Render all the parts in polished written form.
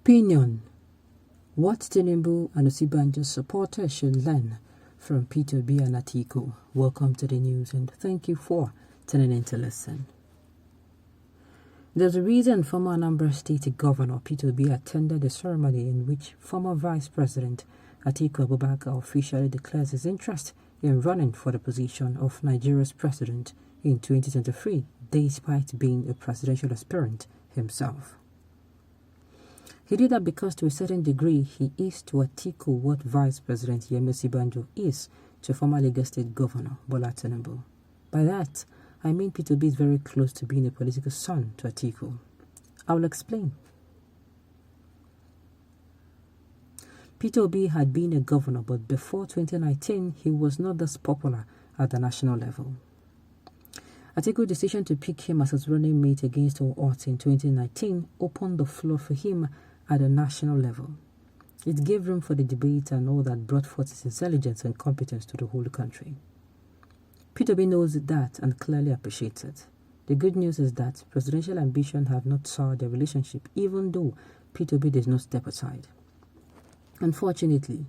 Opinion: what Tinubu and Osinbajo supporters should learn from P2B and Atiku. Welcome to the news and thank you for tuning in to listen. There's a reason former Anambra State Governor P2B attended the ceremony in which former Vice President Atiku Abubakar officially declares his interest in running for the position of Nigeria's president in 2023, despite being a presidential aspirant himself. He did that because to a certain degree he is to Atiku what Vice President Osinbajo is to former Lagos State Governor Bola Tinubu. By that, I mean P2B is very close to being a political son to Atiku. I will explain. P2B had been a governor, but before 2019, he was not this popular at the national level. Atiku's decision to pick him as his running mate against all odds in 2019 opened the floor for him at the national level. It gave room for the debate and all that brought forth his intelligence and competence to the whole country. P2B knows that and clearly appreciates it. The good news is that presidential ambition have not soured their relationship, even though P2B does not step aside. Unfortunately,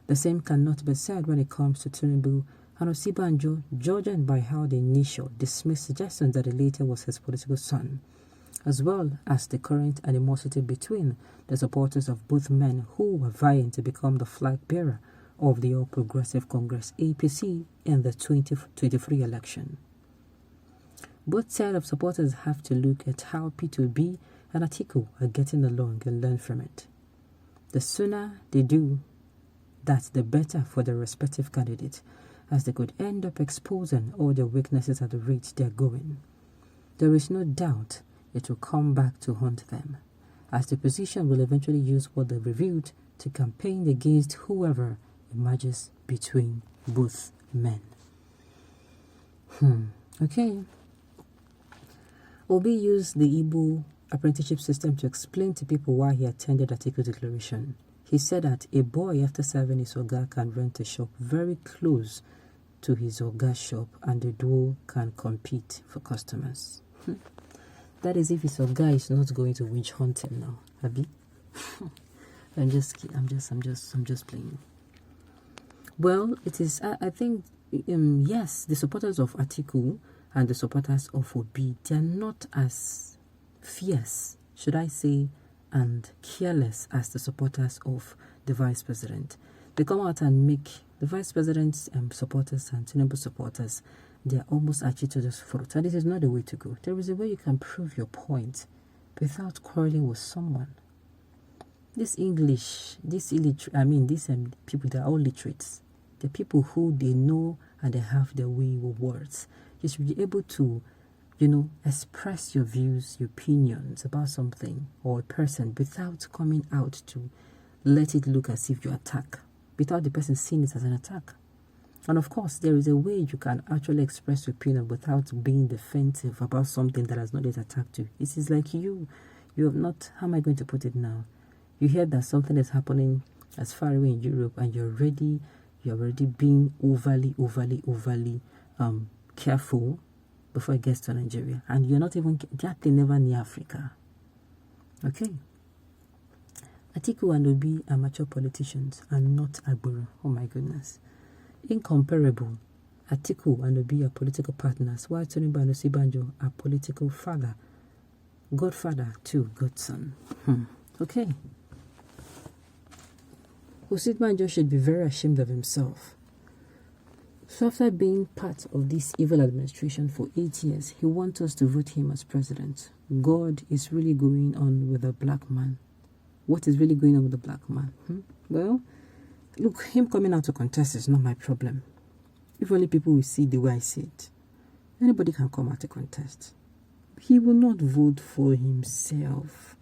the same cannot be said when it comes to Tinubu and Osinbajo, judging by how the initial dismissed suggestions that the later was his political son, as well as the current animosity between the supporters of both men who were vying to become the flag bearer of the All Progressive Congress APC in the 2023 election. Both sets of supporters have to look at how P2B and Atiku are getting along and learn from it. The sooner they do that, the better for their respective candidates, as they could end up exposing all their weaknesses at the rate they're going. There is no doubt it will come back to haunt them, as the opposition will eventually use what they've revealed to campaign against whoever emerges between both men. Okay. Obi used the Igbo apprenticeship system to explain to people why he attended Atiku's declaration. He said that a boy after serving his Oga can rent a shop very close to his Oga's shop and the duo can compete for customers. That is if his Oga is not going to witch hunt him now, Abi. I'm just playing. Well, it is. I think yes, the supporters of Atiku and the supporters of Obi, they are not as fierce, should I say, and careless as the supporters of the vice president. They come out and make the vice president's supporters and Tinubu supporters, they are almost at each other's throat. And this is not the way to go. There is a way you can prove your point without quarreling with someone. This English, these people, they are all literates. The people who they know and they have their way with words. You should be able to, express your views, your opinions about something or a person without coming out to let it look as if you attack, without the person seeing it as an attack. And of course, there is a way you can actually express your opinion without being defensive about something that has not yet attacked you. It is like you have not, how am I going to put it now? You hear that something is happening as far away in Europe and you're already being overly careful before it gets to Nigeria. And you're not even, that thing never near Africa. Okay? Atiku and Obi are mature politicians and not Agboro. Oh my goodness. Incomparable. Atiku and Obi are political partners, while Tinubu and Osinbajo are political godfather to godson. Okay. Osinbajo should be very ashamed of himself. So after being part of this evil administration for 8 years, he wants us to vote him as president. God is really going on with the black man. What is really going on with the black man? Well, look, him coming out to contest is not my problem. If only people will see the way I see it. Anybody can come out to contest. He will not vote for himself.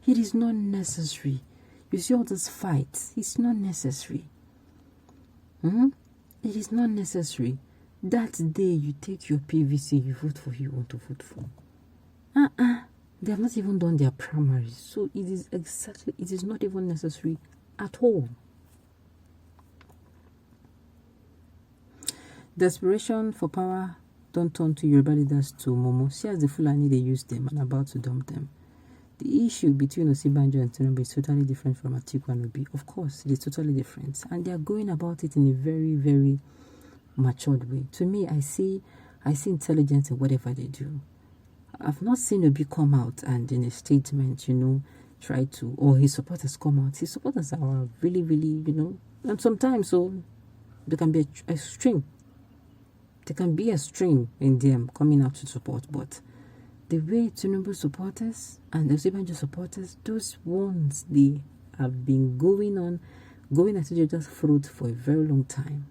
It is not necessary. You see all these fights, it's not necessary. It is not necessary. That day you take your PVC, you vote for who you want to vote for. They have not even done their primaries. So it is not even necessary at all. Desperation for power don't turn to Yoruba leaders to Momo. See as the Fulani they use them and about to dump them. The issue between Osinbajo and Tinubu is totally different from Atiku and Obi. Of course, it is totally different. And they are going about it in a very, very matured way. To me, I see intelligence in whatever they do. I've not seen Obi come out and in a statement, try to, or his supporters come out. His supporters are really, really, and sometimes there can be a stream. There can be a stream in them coming out to support, but the way Tinubu supporters and the Osinbajo supporters, those ones, they have been going at each other's throat for a very long time.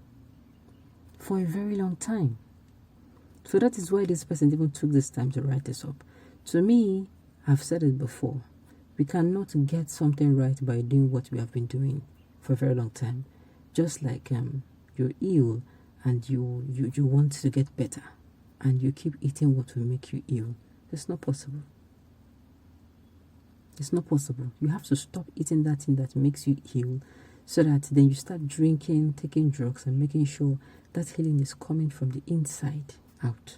For a very long time. So that is why this person even took this time to write this up. To me, I've said it before, we cannot get something right by doing what we have been doing for a very long time. Just like you're ill and you want to get better and you keep eating what will make you ill. It's not possible. It's not possible. You have to stop eating that thing that makes you ill so that then you start drinking, taking drugs, and making sure that healing is coming from the inside out.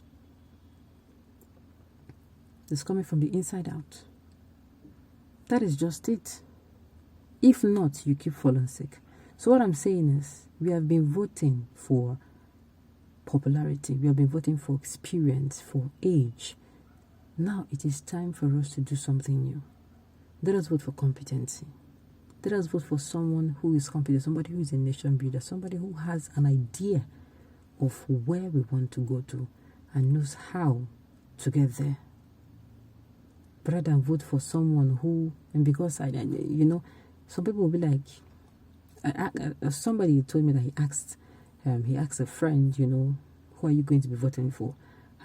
It's coming from the inside out. That is just it. If not, you keep falling sick. So what I'm saying is, we have been voting for popularity. We have been voting for experience, for age. Now it is time for us to do something new. Let us vote for competency. Let us vote for someone who is competent, somebody who is a nation builder, somebody who has an idea of where we want to go to and knows how to get there. Rather than vote for someone who, and because some people will be like, somebody told me that he asked a friend, who are you going to be voting for?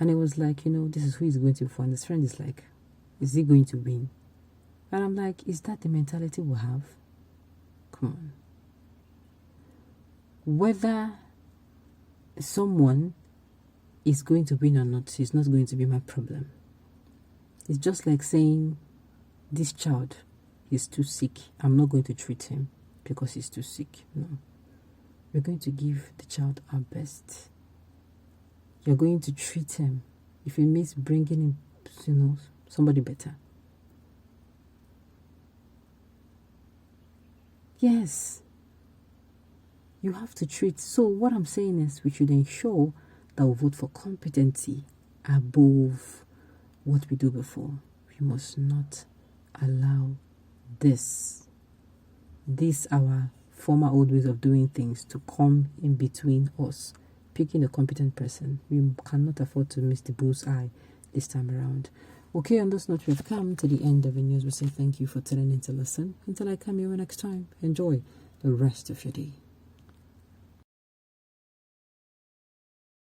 And it was like, this is who he's going to be for. And his friend is like, is he going to win? And I'm like, is that the mentality we have? Come on. Whether someone is going to win or not is not going to be my problem. It's just like saying, this child is too sick. I'm not going to treat him because he's too sick. No. We're going to give the child our best. You're going to treat him if it means bringing in, somebody better. Yes. You have to treat. So what I'm saying is we should ensure that we vote for competency above what we do before. We must not allow this our former old ways of doing things to come in between us. Picking a competent person. We cannot afford to miss the bullseye this time around. Okay, on this note, we've come to the end of the news. We say thank you for tuning in to listen. Until I come here next time, enjoy the rest of your day.